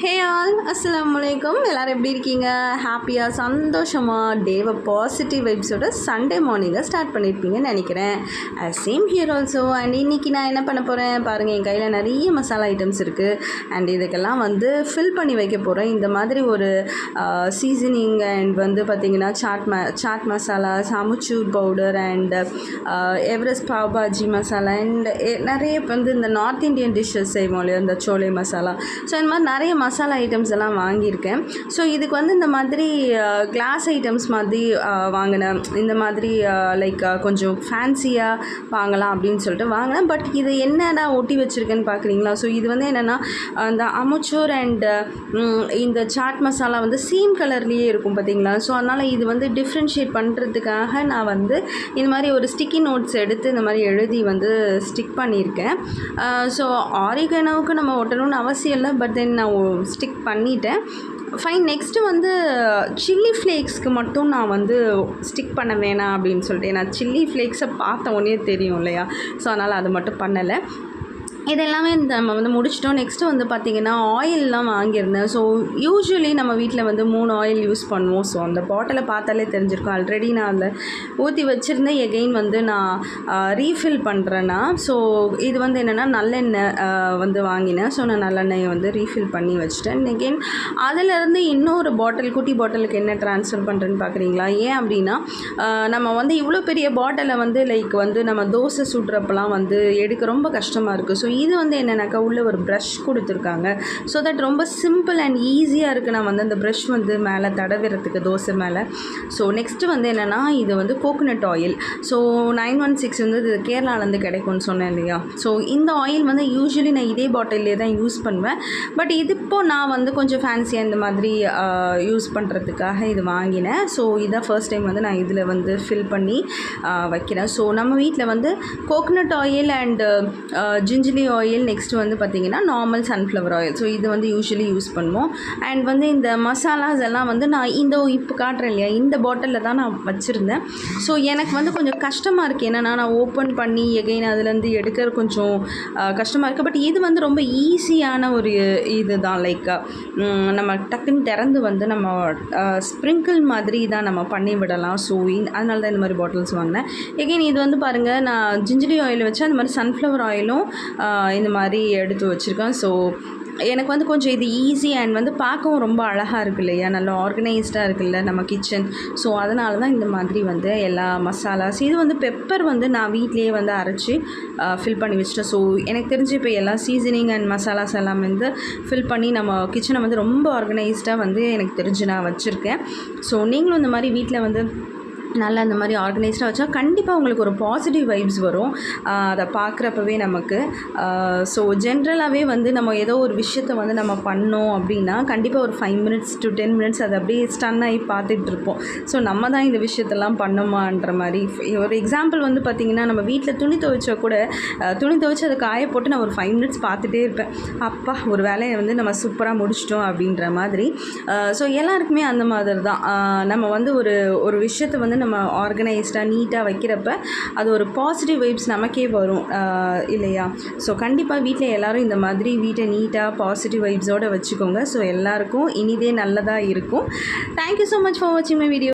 Hey all அஸ்ஸலாமு அலைக்கும். எல்லோரும் எப்படி இருக்கீங்க? ஹாப்பியாக சந்தோஷமாக டேவை பாசிட்டிவ் வைப்ஸோட சண்டே மார்னிங்கை ஸ்டார்ட் பண்ணியிருப்பீங்கன்னு நினைக்கிறேன். Same here also. அண்ட் இன்றைக்கி நான் என்ன பண்ண போகிறேன் பாருங்கள், என் கையில் நிறைய மசாலா ஐட்டம்ஸ் இருக்குது. அண்ட் இதுக்கெல்லாம் ஃபில் பண்ணி வைக்க போகிறேன். இந்த மாதிரி ஒரு சீசனிங் அண்ட் பார்த்திங்கன்னா chaat masala, amchur powder and Everest pav bhaji masala and நிறைய இந்த நார்த் இந்தியன் டிஷ்ஷஸ் செய்வோம் இல்லையா, இந்த சோலை மசாலா. ஸோ இந்த மாதிரி நிறைய மசாலா ஐட்டம்ஸ் எல்லாம் வாங்கியிருக்கேன். ஸோ இதுக்கு இந்த மாதிரி கிளாஸ் ஐட்டம்ஸ் மாதிரி வாங்கினேன். இந்த மாதிரி லைக் கொஞ்சம் ஃபேன்சியாக வாங்கலாம் அப்படின்னு சொல்லிட்டு வாங்கினேன். பட் இது என்னடா ஒட்டி வச்சுருக்கேன்னு பார்க்குறீங்களா? ஸோ இது என்னென்னா அந்த அமுச்சூர் அண்ட் இந்த சாட் மசாலா சீம் கலர்லேயே இருக்கும் பார்த்தீங்களா? ஸோ அதனால் இது டிஃப்ரென்ஷியேட் பண்ணுறதுக்காக நான் இந்த மாதிரி ஒரு ஸ்டிக்கி நோட்ஸ் எடுத்து இந்த மாதிரி எழுதி ஸ்டிக் பண்ணியிருக்கேன். ஸோ ஆரிகனோவுக்கு நம்ம ஒட்டணும்னு அவசியம் இல்லை, பட் தென் நான் ஸ்டிக் பண்ணிட்டேன். ஃபைன். நெக்ஸ்ட்டு சில்லி ஃப்ளேக்ஸ்க்கு மட்டும் நான் ஸ்டிக் பண்ண வேணாம் அப்படின்னு சொல்லிட்டு, ஏன்னா சில்லி ஃப்ளேக்ஸை பார்த்த உடனே தெரியும் இல்லையா? ஸோ அதனால் அது மட்டும் பண்ணலை. இதெல்லாமே நம்ம முடிச்சிட்டோம். நெக்ஸ்ட்டு பார்த்திங்கன்னா ஆயிலெலாம் வாங்கியிருந்தேன். ஸோ யூஸ்வலி நம்ம வீட்டில் 3 ஆயில் யூஸ் பண்ணுவோம். ஸோ அந்த பாட்டிலை பார்த்தாலே தெரிஞ்சிருக்கும். ஆல்ரெடி நான் அதில் ஊற்றி வச்சுருந்தேன். எகெயின் நான் ரீஃபில் பண்ணுறேன்னா, ஸோ இது என்னென்னா நல்லெண்ணெய் வாங்கினேன். ஸோ நான் நல்லெண்ணெயை ரீஃபில் பண்ணி வச்சுட்டேன். எகெயின் அதிலேருந்து இன்னொரு பாட்டில், குட்டி பாட்டிலுக்கு என்ன ட்ரான்ஸ்ஃபர் பண்ணுறேன்னு பார்க்குறீங்களா? ஏன் அப்படின்னா, நம்ம இவ்வளோ பெரிய பாட்டிலை லைக் நம்ம தோசை சுடுறப்பெல்லாம் எடுக்க ரொம்ப கஷ்டமாக இருக்குது. ஸோ இது என்னென்னாக்கா உள்ள ஒரு ப்ரஷ் கொடுத்துருக்காங்க. ஸோ தட் ரொம்ப சிம்பிள் அண்ட் ஈஸியாக இருக்குது. நான் அந்த ப்ரஷ் மேலே தடவிறதுக்கு தோசை மேலே. ஸோ நெக்ஸ்ட்டு என்னென்னா, இது கோகோனட் ஆயில். ஸோ 916 இது கேரளாலேருந்து கிடைக்கும்னு சொன்னேன் இல்லையா? ஸோ இந்த ஆயில் யூஸ்வலி நான் இதே பாட்டிலே தான் யூஸ் பண்ணுவேன். பட் இது இப்போது நான் கொஞ்சம் ஃபேன்சியாக இந்த மாதிரி யூஸ் பண்ணுறதுக்காக இது வாங்கினேன். ஸோ இதான் ஃபர்ஸ்ட் டைம் நான் இதில் ஃபில் பண்ணி வைக்கிறேன். ஸோ நம்ம வீட்டில் coconut oil and gingelly oil, next பார்த்திங்கன்னா நார்மல் சன்ஃப்ளவர் ஆயில். ஸோ இது யூஸ்வலி யூஸ் பண்ணுவோம். அண்ட் இந்த மசாலாஸ் எல்லாம் நான் இப்போ காட்டுறேன் இல்லையா, இந்த பாட்டிலில் தான் நான் வச்சுருந்தேன். ஸோ எனக்கு கொஞ்சம் கஷ்டமாக இருக்குது. ஏன்னா நான் ஓப்பன் பண்ணி எகெயின் அதுலேருந்து எடுக்கிற கொஞ்சம் கஷ்டமாக இருக்குது. பட் இது ரொம்ப ஈஸியான ஒரு இது தான். லைக் நம்ம டக்குன்னு திறந்து நம்ம ஸ்ப்ரிங்கிள் மாதிரி தான் நம்ம பண்ணி விடலாம். ஸோ அதனால தான் இந்த மாதிரி பாட்டில்ஸ் வாங்கினேன். எகெயின் இது பாருங்கள், நான் ஜிஞ்சலி ஆயில் வச்சு அந்த மாதிரி சன்ஃப்ளவர் ஆயிலும் இந்த மாதிரி எடுத்து வச்சுருக்கேன். ஸோ எனக்கு கொஞ்சம் இது ஈஸி அண்ட் பார்க்கவும் ரொம்ப அழகாக இருக்குது இல்லையா? நல்லா ஆர்கனைஸ்டாக இருக்குல்ல நம்ம கிச்சன். ஸோ அதனால தான் இந்த மாதிரி எல்லா மசாலாஸ், இது பெப்பர் நான் வீட்லேயே அரைச்சி ஃபில் பண்ணி வச்சிட்டேன். ஸோ எனக்கு தெரிஞ்சு இப்போ எல்லா சீசனிங் அண்ட் மசாலாஸ் எல்லாம் ஃபில் பண்ணி நம்ம கிச்சனை ரொம்ப ஆர்கனைஸ்டாக எனக்கு தெரிஞ்சு நான் வச்சுருக்கேன். ஸோ நீங்களும் இந்த மாதிரி வீட்டில் நல்லா இந்த மாதிரி ஆர்கனைஸ்டாக வச்சா கண்டிப்பாக உங்களுக்கு ஒரு பாசிட்டிவ் வைப்ஸ் வரும். அதை பார்க்குறப்பவே நமக்கு. ஸோ ஜென்ரலாகவே நம்ம ஏதோ ஒரு விஷயத்தை நம்ம பண்ணோம் அப்படின்னா கண்டிப்பாக ஒரு 5 minutes to 10 minutes அதை அப்படியே ஸ்டன் ஆகி பார்த்துட்ருப்போம். ஸோ நம்ம தான் இந்த விஷயத்தெல்லாம் பண்ணோமான்ற மாதிரி. ஒரு எக்ஸாம்பிள் பார்த்திங்கன்னா, நம்ம வீட்டில் துணி துவைச்சா கூட துணி துவைச்சி அதை காய போட்டு நான் ஒரு 5 minutes பார்த்துட்டே இருப்பேன். அப்பா ஒரு வேலையை நம்ம சூப்பராக முடிச்சிட்டோம் அப்படின்ற மாதிரி. ஸோ எல்லாருக்குமே அந்த மாதிரி தான். நம்ம ஒரு விஷயத்தை நம்ம ஆர்கனைஸ்டாக நீட்டாக வைக்கிறப்ப அது ஒரு பாசிட்டிவ் வைப்ஸ் நமக்கே வரும் இல்லையா? ஸோ கண்டிப்பாக வீட்டில் எல்லோரும் இந்த மாதிரி வீட்டை நீட்டாக பாசிட்டிவ் வைப்ஸோடு வச்சுக்கோங்க. ஸோ எல்லாருக்கும் இனிதே நல்லதாக இருக்கும். தேங்க்யூ ஸோ மச் ஃபார் வாட்சிங் மை வீடியோ.